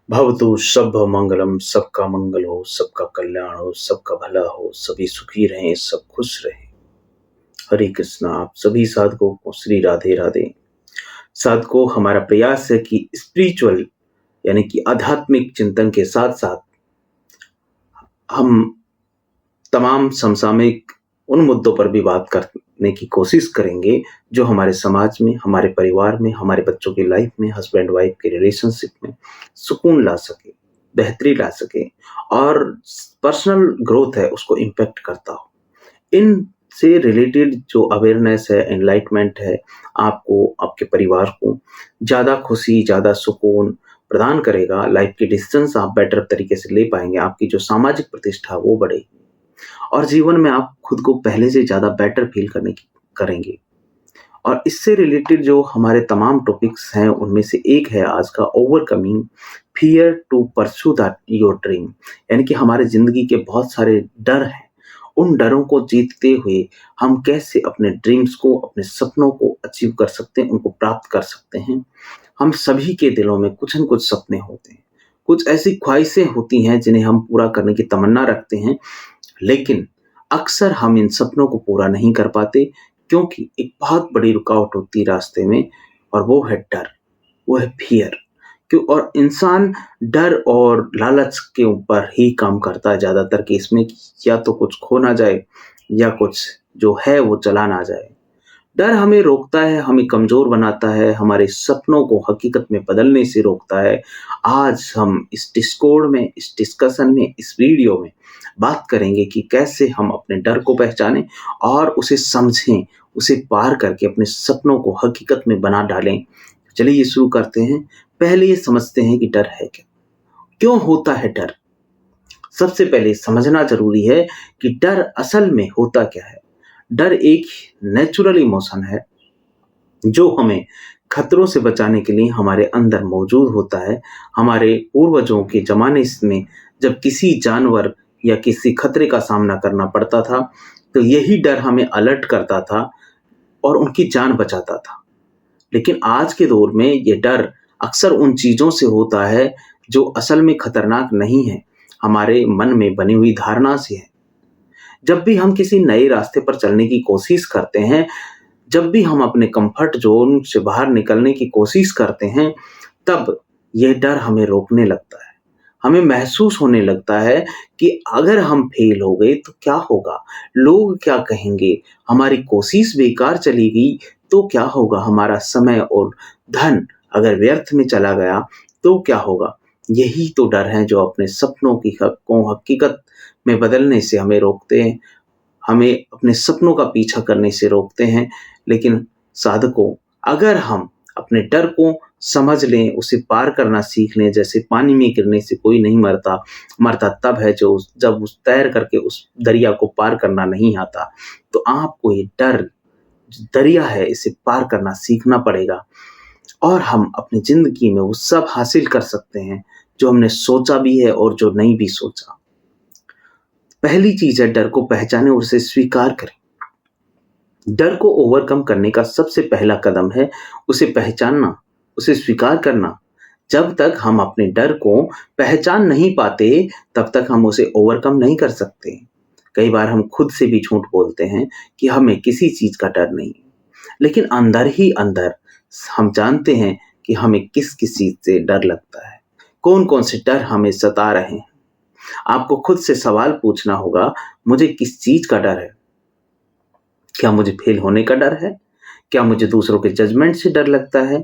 भवतु सब मंगलम, सबका मंगल हो, सबका कल्याण हो, सबका भला हो, सभी सुखी रहें, सब खुश रहें। हरे कृष्णा। आप सभी साधकों को श्री राधे राधे। साधकों, हमारा प्रयास है कि स्पिरिचुअल यानी कि आध्यात्मिक चिंतन के साथ साथ हम तमाम समसामयिक उन मुद्दों पर भी बात करने की कोशिश करेंगे जो हमारे समाज में, हमारे परिवार में, हमारे बच्चों की लाइफ में, हस्बैंड वाइफ के रिलेशनशिप में सुकून ला सके, बेहतरी ला सके और पर्सनल ग्रोथ है उसको इम्पैक्ट करता हो। इन से रिलेटेड जो अवेयरनेस है, एनलाइटमेंट है, आपको, आपके परिवार को ज़्यादा खुशी, ज़्यादा सुकून प्रदान करेगा। लाइफ के डिसीजंस आप बेटर तरीके से ले पाएँगे, आपकी जो सामाजिक प्रतिष्ठा वो बढ़ेगी और जीवन में आप खुद को पहले से ज़्यादा बेटर फ़ील करने की करेंगे। और इससे रिलेटेड जो हमारे तमाम टॉपिक्स हैं, उनमें से एक है आज का overcoming fear to pursue that your dream. यानी कि हमारे ज़िंदगी के बहुत सारे डर हैं, उन डरों को जीतते हुए हम कैसे अपने ड्रीम्स को, अपने सपनों को अचीव कर सकते हैं, उनको प्राप्त कर सकते हैं। हम सभी के दिलों में कुछ न कुछ सपने होते हैं, कुछ ऐसी ख्वाहिशें होती हैं जिन्हें हम पूरा करने की तमन्ना रखते हैं, लेकिन अक्सर हम इन सपनों को पूरा नहीं कर पाते क्योंकि एक बहुत बड़ी रुकावट होती है रास्ते में और वो है डर, वो है फ़ियर। क्यों? और इंसान डर और लालच के ऊपर ही काम करता है ज़्यादातर केस में कि या तो कुछ खो ना जाए या कुछ जो है वो चला ना जाए। डर हमें रोकता है, हमें कमज़ोर बनाता है, हमारे सपनों को हकीकत में बदलने से रोकता है। आज हम इस डिस्कॉर्ड में, इस डिस्कशन में, इस वीडियो में बात करेंगे कि कैसे हम अपने डर को पहचानें और उसे समझें, उसे पार करके अपने सपनों को हकीकत में बना डालें। चलिए ये शुरू करते हैं। पहले ये समझते हैं कि डर है क्या? क्यों होता है डर? सबसे पहले समझना ज़रूरी है कि डर असल में होता क्या है? डर एक नेचुरल इमोशन है जो हमें खतरों से बचाने के लिए हमारे अंदर मौजूद होता है। हमारे पूर्वजों के ज़माने में जब किसी जानवर या किसी खतरे का सामना करना पड़ता था, तो यही डर हमें अलर्ट करता था और उनकी जान बचाता था। लेकिन आज के दौर में ये डर अक्सर उन चीज़ों से होता है जो असल में खतरनाक नहीं है, हमारे मन में बनी हुई धारणा से है। जब भी हम किसी नए रास्ते पर चलने की कोशिश करते हैं, जब भी हम अपने कंफर्ट ज़ोन से बाहर निकलने की कोशिश करते हैं, तब यह डर हमें रोकने लगता है। हमें महसूस होने लगता है कि अगर हम फेल हो गए तो क्या होगा? लोग क्या कहेंगे? हमारी कोशिश बेकार चली गई तो क्या होगा? हमारा समय और धन अगर व्यर्थ में चला गया तो क्या होगा? यही तो डर हैं जो अपने सपनों की को हकीकत में बदलने से हमें रोकते हैं, हमें अपने सपनों का पीछा करने से रोकते हैं। लेकिन साधकों, अगर हम अपने डर को समझ लें, उसे पार करना सीख लें, जैसे पानी में गिरने से कोई नहीं मरता, मरता तब है जब उस तैर करके उस दरिया को पार करना नहीं आता। तो आपको ये डर जो दरिया है इसे पार करना सीखना पड़ेगा और हम अपनी ज़िंदगी में वो सब हासिल कर सकते हैं जो हमने सोचा भी है और जो नहीं भी सोचा। पहली चीज़ है डर को पहचानें और उसे स्वीकार करें। डर को ओवरकम करने का सबसे पहला कदम है उसे पहचानना, उसे स्वीकार करना। जब तक हम अपने डर को पहचान नहीं पाते, तब तक हम उसे ओवरकम नहीं कर सकते। कई बार हम खुद से भी झूठ बोलते हैं कि हमें किसी चीज़ का डर नहीं, लेकिन अंदर ही अंदर हम जानते हैं कि हमें किस-किस चीज़ से डर लगता है, कौन-कौन से डर हमें सता रहे हैं। आपको खुद से सवाल पूछना होगा, मुझे किस चीज़ का डर है? क्या मुझे फेल होने का डर है? क्या मुझे दूसरों के जजमेंट से डर लगता है?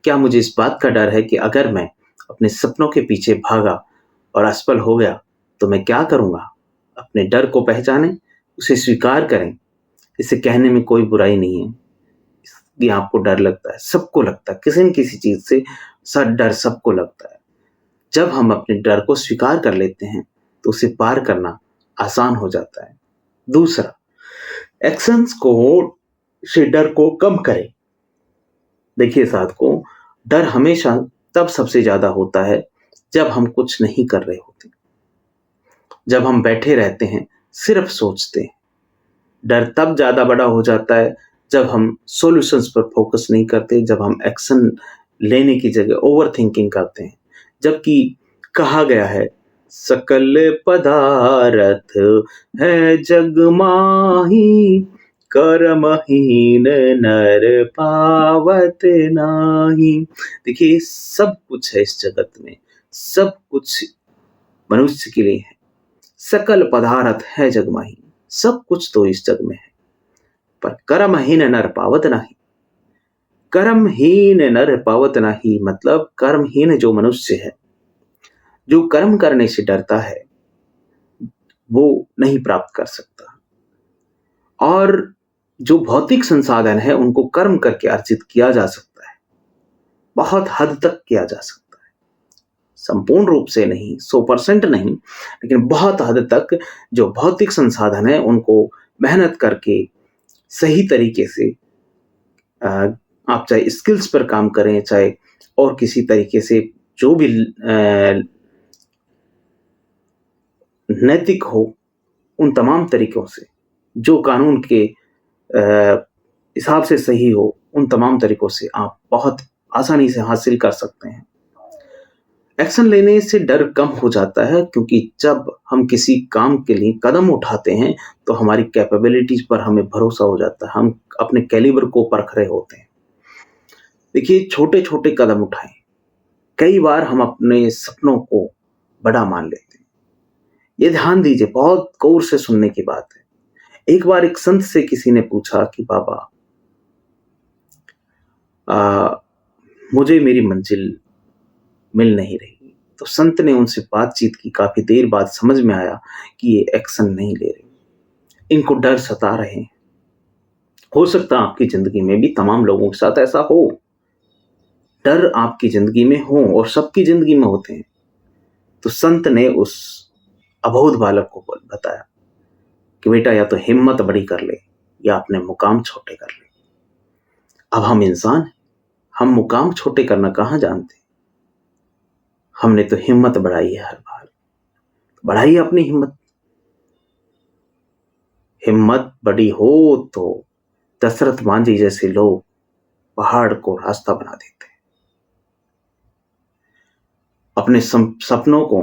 क्या मुझे इस बात का डर है कि अगर मैं अपने सपनों के पीछे भागा और असफल हो गया, तो मैं क्या करूँगा? अपने डर को पहचानें, उसे स्वीकार करें। इसे कहने में कोई बुराई नहीं है कि आपको डर लगता है, सबको लगता है, किसी न किसी चीज़ से डर सबको लगता है। जब हम अपने डर को स्वीकार कर लेते हैं, तो उसे पार करना आसान हो जाता है। दूसरा, एक्शंस को से डर को कम करें। देखिए साथियों, डर हमेशा तब सबसे ज़्यादा होता है जब हम कुछ नहीं कर रहे होते। जब हम बैठे रहते हैं, सिर्फ सोचते हैं। डर तब ज़्यादा बड़ा हो जाता है जब हम सॉल्यूशंस पर फोकस नहीं करते, जब हम एक्शन लेने की जगह ओवरथिंकिंग करते हैं। जबकि कहा गया है, सकल पदारथ है जग माही, कर्महीन नर पावत नाही। देखिए सब कुछ है इस जगत में, सब कुछ मनुष्य के लिए है। सकल पदारथ है जग माही, सब कुछ तो इस जग में है, पर कर्महीन नर पावत नाही। कर्महीन नर पावत नाही मतलब कर्महीन जो मनुष्य है, जो कर्म करने से डरता है, वो नहीं प्राप्त कर सकता। और जो भौतिक संसाधन है उनको कर्म करके अर्जित किया जा सकता है, बहुत हद तक किया जा सकता है, संपूर्ण रूप से नहीं, 100% नहीं, लेकिन बहुत हद तक जो भौतिक संसाधन है उनको मेहनत करके सही तरीके से अ, आप चाहे स्किल्स पर काम करें, चाहे और किसी तरीके से जो भी नैतिक हो, उन तमाम तरीकों से, जो कानून के हिसाब से सही हो, उन तमाम तरीकों से आप बहुत आसानी से हासिल कर सकते हैं। एक्शन लेने से डर कम हो जाता है, क्योंकि जब हम किसी काम के लिए कदम उठाते हैं तो हमारी कैपेबिलिटीज पर हमें भरोसा हो जाता है, हम अपने कैलिबर को परख रहे होते हैं। देखिए छोटे छोटे कदम उठाएं, कई बार हम अपने सपनों को बड़ा मान लेते हैं। ये ध्यान दीजिए, बहुत गौर से सुनने की बात है। एक बार एक संत से किसी ने पूछा कि बाबा मुझे मेरी मंजिल मिल नहीं रही। तो संत ने उनसे बातचीत की, काफी देर बाद समझ में आया कि ये एक्शन नहीं ले रहे, इनको डर सता रहे हैं। हो सकता है आपकी जिंदगी में भी तमाम लोगों के साथ ऐसा हो, डर आपकी जिंदगी में हो और सबकी जिंदगी में होते हैं। तो संत ने उस अबोध बालक को बताया कि बेटा या तो हिम्मत बड़ी कर ले या अपने मुकाम छोटे कर ले। अब हम इंसान हैं, हम मुकाम छोटे करना कहाँ जानते हैं। हमने तो हिम्मत बढ़ाई है, हर बार बढ़ाइए अपनी हिम्मत। हिम्मत बड़ी हो तो दशरथ मांझी जैसे लोग पहाड़ को रास्ता बना देते हैं। अपने सपनों को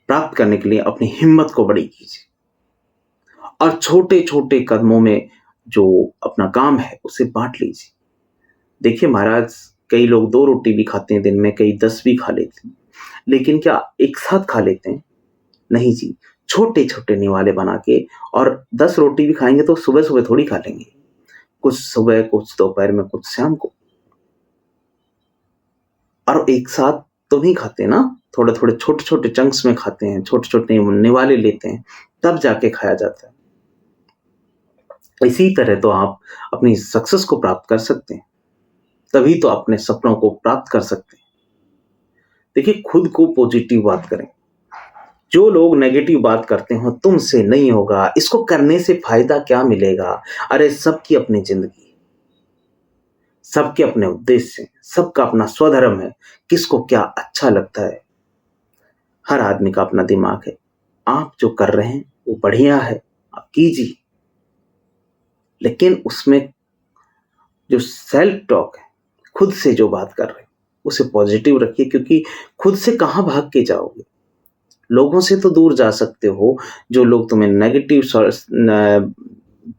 प्राप्त करने के लिए अपनी हिम्मत को बड़ी कीजिए और छोटे छोटे कदमों में जो अपना काम है उसे बांट लीजिए। देखिए महाराज, कई लोग 2 रोटी भी खाते हैं दिन में, कई 10 भी खा लेते हैं, लेकिन क्या एक साथ खा लेते हैं? नहीं जी, छोटे छोटे निवाले बना के। और 10 रोटी भी खाएंगे तो सुबह सुबह थोड़ी खा लेंगे, कुछ सुबह, कुछ दोपहर में, कुछ शाम को। और एक साथ तो नहीं खाते ना, थोड़े थोड़े छोटे छोटे चंक्स में खाते हैं, छोटे छोटे निवाले लेते हैं, तब जाके खाया जाता है। इसी तरह तो आप अपनी सक्सेस को प्राप्त कर सकते हैं, तभी तो अपने सपनों को प्राप्त कर सकते हैं। देखिए खुद को पॉजिटिव बात करें। जो लोग नेगेटिव बात करते हो तुमसे नहीं होगा, इसको करने से फायदा क्या मिलेगा, अरे सबकी अपनी जिंदगी, सबके अपने उद्देश्य हैं, सबका अपना स्वधर्म है, किसको क्या अच्छा लगता है। हर आदमी का अपना दिमाग है। आप जो कर रहे हैं वो बढ़िया है, आप कीजिए, लेकिन उसमें जो सेल्फ टॉक है, खुद से जो बात कर रहे हैं उसे पॉजिटिव रखिए, क्योंकि खुद से कहाँ भाग के जाओगे। लोगों से तो दूर जा सकते हो, जो लोग तुम्हें नेगेटिव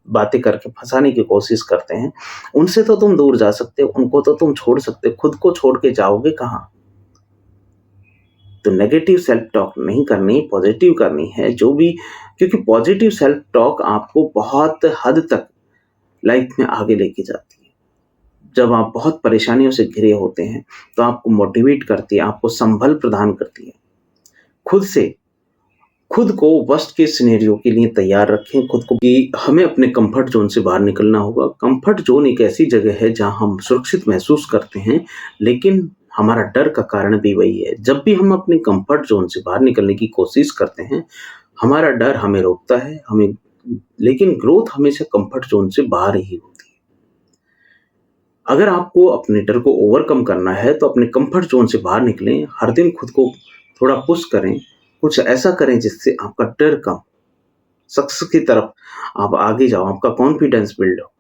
बातें करके फंसाने की कोशिश करते हैं, उनसे तो तुम दूर जा सकते हो, उनको तो तुम छोड़ सकते हो, खुद को छोड़ के जाओगे कहाँ। तो नेगेटिव सेल्फ टॉक नहीं करनी, पॉजिटिव करनी है जो भी, क्योंकि पॉजिटिव सेल्फ टॉक आपको बहुत हद तक लाइफ में आगे लेके जाती है। जब आप बहुत परेशानियों से घिरे होते हैं तो आपको मोटिवेट करती है, आपको संबल प्रदान करती है। खुद को वर्स्ट के सिनेरियो के लिए तैयार रखें, खुद को कि हमें अपने कंफर्ट जोन से बाहर निकलना होगा। कंफर्ट जोन एक ऐसी जगह है जहां हम सुरक्षित महसूस करते हैं, लेकिन हमारा डर का कारण भी वही है। जब भी हम अपने कंफर्ट जोन से बाहर निकलने की कोशिश करते हैं, हमारा डर हमें रोकता है, लेकिन ग्रोथ हमेशा कंफर्ट जोन से बाहर ही होती है। अगर आपको अपने डर को ओवरकम करना है तो अपने कंफर्ट जोन से बाहर निकलें, हर दिन खुद को थोड़ा पुश करें, कुछ ऐसा करें जिससे आपका डर कम, सक्सेस की तरफ आप आगे जाओ, आपका कॉन्फिडेंस बिल्ड हो।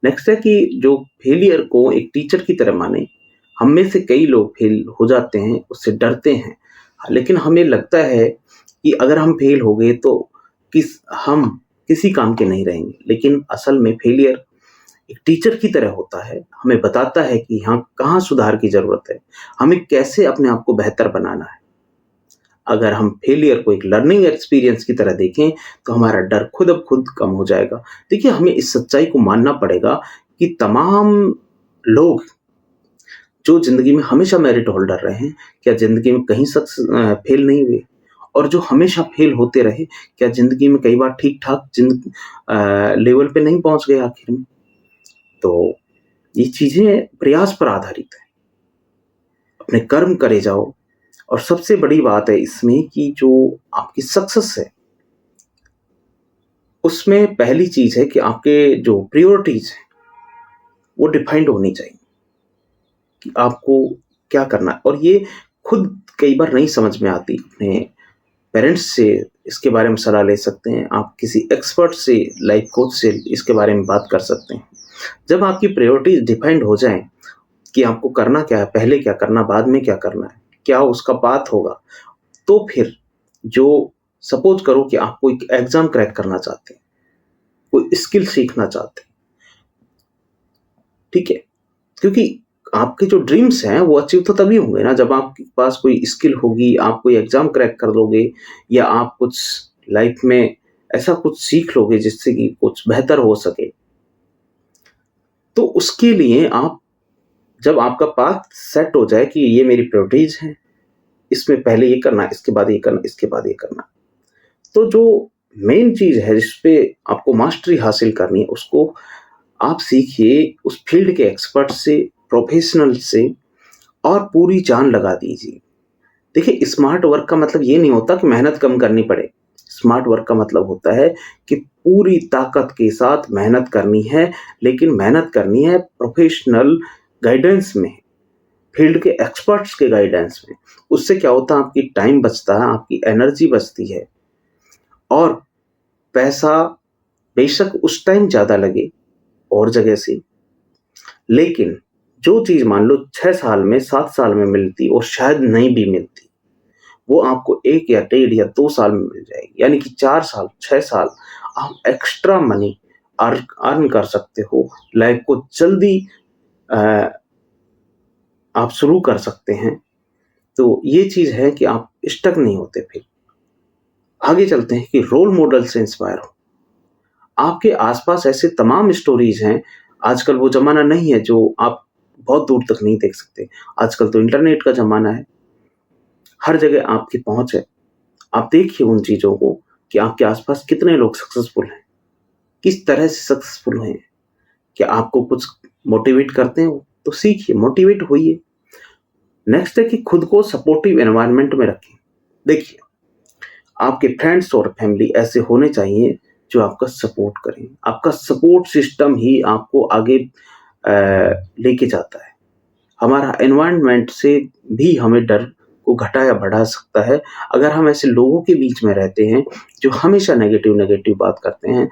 नेक्स्ट है कि जो फेलियर को एक टीचर की तरह माने, हम में से कई लोग फेल हो जाते हैं, उससे डरते हैं। लेकिन हमें लगता है कि अगर हम फेल हो गए तो हम किसी काम के नहीं रहेंगे। लेकिन असल में फेलियर एक टीचर की तरह होता है, हमें बताता है कि हाँ, कहाँ सुधार की ज़रूरत है, हमें कैसे अपने आप को बेहतर बनाना है। अगर हम फेलियर को एक लर्निंग एक्सपीरियंस की तरह देखें, तो हमारा डर खुद ब खुद कम हो जाएगा। देखिए, हमें इस सच्चाई को मानना पड़ेगा कि तमाम लोग जो ज़िंदगी में हमेशा मेरिट होल्डर रहे हैं, क्या ज़िंदगी में कहीं फेल नहीं हुए? और जो हमेशा फेल होते रहे, क्या ज़िंदगी में कई बार ठीक-ठाक लेवल पे नहीं पहुँच गए आखिर में? तो ये चीज़ें प्रयास पर आधारित हैं। अपने कर्म करे जाओ। और सबसे बड़ी बात है इसमें कि जो आपकी सक्सेस है, उसमें पहली चीज़ है कि आपके जो प्रायोरिटीज़ हैं, वो डिफाइंड होनी चाहिए कि आपको क्या करना है। और ये खुद कई बार नहीं समझ में आती। अपने पेरेंट्स से इसके बारे में सलाह ले सकते हैं, आप किसी एक्सपर्ट से, लाइफ कोच से इसके बारे में बात कर सकते हैं। जब आपकी प्रायोरिटीज़ डिफाइंड हो जाएँ कि आपको करना क्या है, पहले क्या करना, बाद में क्या करना है, क्या उसका पाथ होगा, तो फिर जो सपोज़ करो कि आप कोई एग्ज़ाम क्रैक करना चाहते हैं, कोई स्किल सीखना चाहते हैं, ठीक है? क्योंकि आपके जो ड्रीम्स हैं वो अचीव तो तभी होंगे ना जब आपके पास कोई स्किल होगी, आप कोई एग्ज़ाम क्रैक कर लोगे या आप कुछ लाइफ़ में ऐसा कुछ सीख लोगे जिससे कि कुछ बेहतर हो सके। तो उसके लिए आप, जब आपका पाथ सेट हो जाए कि ये मेरी प्रायोरिटीज़ हैं, इसमें पहले ये करना है, इसके बाद ये करना, इसके बाद ये करना। तो जो मेन चीज़ है जिस पे आपको मास्टरी हासिल करनी है, उसको आप सीखिए उस फ़ील्ड के एक्सपर्ट से, प्रोफ़ेशनल से, और पूरी जान लगा दीजिए। देखिए, स्मार्ट वर्क का मतलब ये नहीं होता कि मेहनत कम करनी पड़े। स्मार्ट वर्क का मतलब होता है कि पूरी ताकत के साथ मेहनत करनी है, लेकिन मेहनत करनी है प्रोफ़ेशनल गाइडेंस में, फ़ील्ड के एक्सपर्ट्स के गाइडेंस में। उससे क्या होता है, आपकी टाइम बचता है, आपकी एनर्जी बचती है, और पैसा बेशक उस टाइम ज़्यादा लगे और जगह से, लेकिन जो चीज़ मान लो 6 साल में, 7 साल में मिलती और शायद नहीं भी मिलती, वो आपको 1 या डेढ़ या 2 साल में मिल जाएगी। यानी कि 4 साल, 6 साल आप एक्स्ट्रा मनी अर्न कर सकते हो। लाइफ़ को जल्दी अ, आप शुरू कर सकते हैं। तो ये चीज़ है कि आप स्टक नहीं होते फिर। आगे चलते हैं कि रोल मॉडल से इंस्पायर हो। आपके आस-पास ऐसे तमाम स्टोरीज़ हैं। आजकल वो ज़माना नहीं है जो आप बहुत दूर तक नहीं देख सकते। आजकल तो इंटरनेट का ज़माना है, हर जगह आपकी पहुँच है। आप देखिए उन चीज़ों को कि आपके आस-पास कितने लोग सक्सेसफुल हैं, किस तरह से सक्सेसफुल हैं। क्या आपको कुछ मोटिवेट करते हैं वो? तो सीखिए, मोटिवेट होइए। नेक्स्ट है कि खुद को सपोर्टिव एनवायरनमेंट में रखें। देखिए, आपके फ्रेंड्स और फैमिली ऐसे होने चाहिए जो आपका सपोर्ट करें। आपका सपोर्ट सिस्टम ही आपको आगे अ, लेके जाता है। हमारा एनवायरनमेंट से भी हमें डर को घटा या बढ़ा सकता है। अगर हम ऐसे लोगों के बीच में रहते हैं जो हमेशा नेगेटिव बात करते हैं,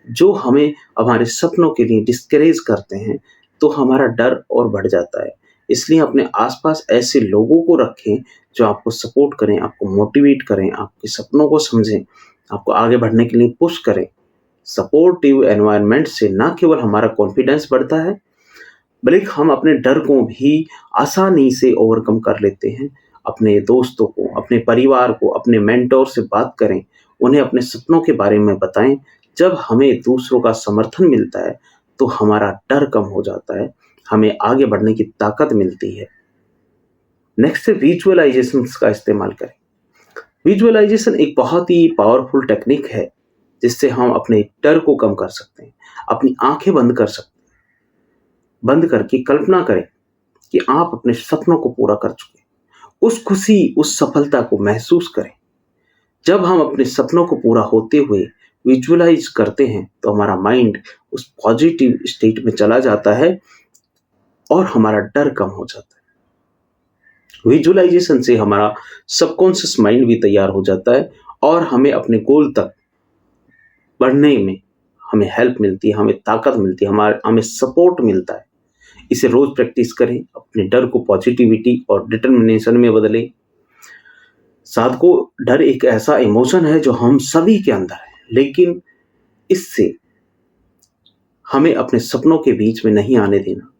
जो हमें हमारे सपनों के लिए डिस्करेज करते हैं, तो हमारा डर और बढ़ जाता है। इसलिए अपने आस-पास ऐसे लोगों को रखें जो आपको सपोर्ट करें, आपको मोटिवेट करें, आपके सपनों को समझें, आपको आगे बढ़ने के लिए पुश करें। सपोर्टिव एनवायरनमेंट से ना केवल हमारा कॉन्फिडेंस बढ़ता है, बल्कि हम अपने डर को भी आसानी से ओवरकम कर लेते हैं। अपने दोस्तों को, अपने परिवार को, अपने मेंटर से बात करें, उन्हें अपने सपनों के बारे में बताएँ। जब हमें दूसरों का समर्थन मिलता है, तो हमारा डर कम हो जाता है, हमें आगे बढ़ने की ताकत मिलती है। नेक्स्ट है विजुअलाइज़ेशंस का इस्तेमाल करें। विजुअलाइज़ेशन एक बहुत ही पावरफुल टेक्निक है, जिससे हम अपने डर को कम कर सकते हैं। अपनी आँखें बंद कर सकते हैं। बंद करके कल्पना करें कि आप अपने सपनों को पूरा कर चुके हैं। उस खुशी, उस सफलता को महसूस करें। जब हम अपने सपनों को पूरा होते हुए विजुअलाइज़ करते हैं, तो हमारा माइंड उस पॉजिटिव स्टेट में चला जाता है और हमारा डर कम हो जाता है। विजुअलाइज़ेशन से हमारा सबकॉन्शियस माइंड भी तैयार हो जाता है और हमें अपने गोल तक बढ़ने में हमें हेल्प मिलती है, हमें ताकत मिलती है, हमें सपोर्ट मिलता है। इसे रोज प्रैक्टिस करें, अपने डर को पॉजिटिविटी और डिटर्मिनेशन में बदलें। साथियों, डर एक ऐसा इमोशन है जो हम सभी के अंदर है, लेकिन इससे हमें अपने सपनों के बीच में नहीं आने देना।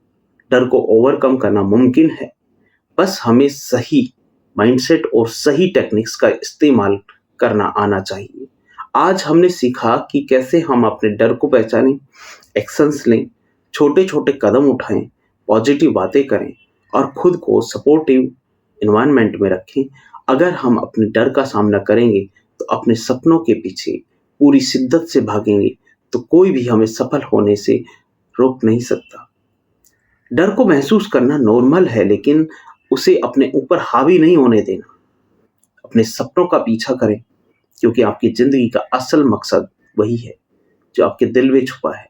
डर को ओवरकम करना मुमकिन है, बस हमें सही माइंडसेट और सही टेक्निक्स का इस्तेमाल करना आना चाहिए। आज हमने सीखा कि कैसे हम अपने डर को पहचानें, एक्शंस लें, छोटे-छोटे कदम उठाएं, पॉजिटिव बातें करें और खुद को सपोर्टिव एनवायरनमेंट में रखें। अगर हम अपने डर का सामना करेंगे तो अपने सपनों के पीछे पूरी शिद्दत से भागेंगे तो कोई भी हमें सफल होने से रोक नहीं सकता। डर को महसूस करना नॉर्मल है, लेकिन उसे अपने ऊपर हावी नहीं होने देना। अपने सपनों का पीछा करें, क्योंकि आपकी ज़िंदगी का असल मकसद वही है, जो आपके दिल में छुपा है,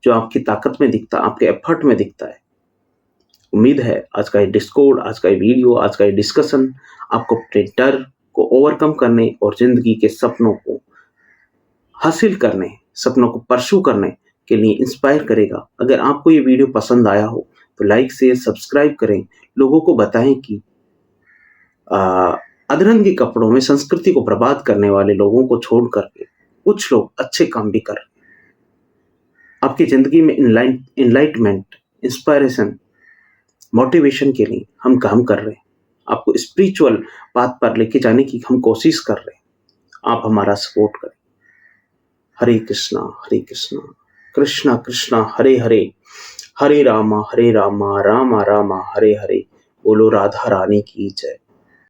जो आपकी ताकत में दिखता है, आपके एफर्ट में दिखता है। उम्मीद है आज का ये डिस्कोर्ड, आज का ये वीडियो, आज का ये डिस्कशन आपको अपने डर को ओवरकम करने और ज़िंदगी के सपनों को हासिल करने, सपनों को परस्यू करने के लिए इंस्पायर करेगा। अगर आपको ये वीडियो पसंद आया हो तो लाइक शेयर सब्सक्राइब करें। लोगों को बताएं कि अधरंगे कपड़ों में संस्कृति को बर्बाद करने वाले लोगों को छोड़ करके कुछ लोग अच्छे काम भी कर रहे हैं। आपकी जिंदगी में इनलाइटमेंट, इंस्पायरेशन, मोटिवेशन के लिए हम काम कर रहे हैं। आपको स्पिरिचुअल पाथ पर लेके जाने की हम कोशिश कर रहे हैं। आप हमारा सपोर्ट करें। हरे कृष्णा कृष्णा कृष्णा हरे हरे, हरे रामा रामा रामा हरे हरे। बोलो राधा रानी की जय।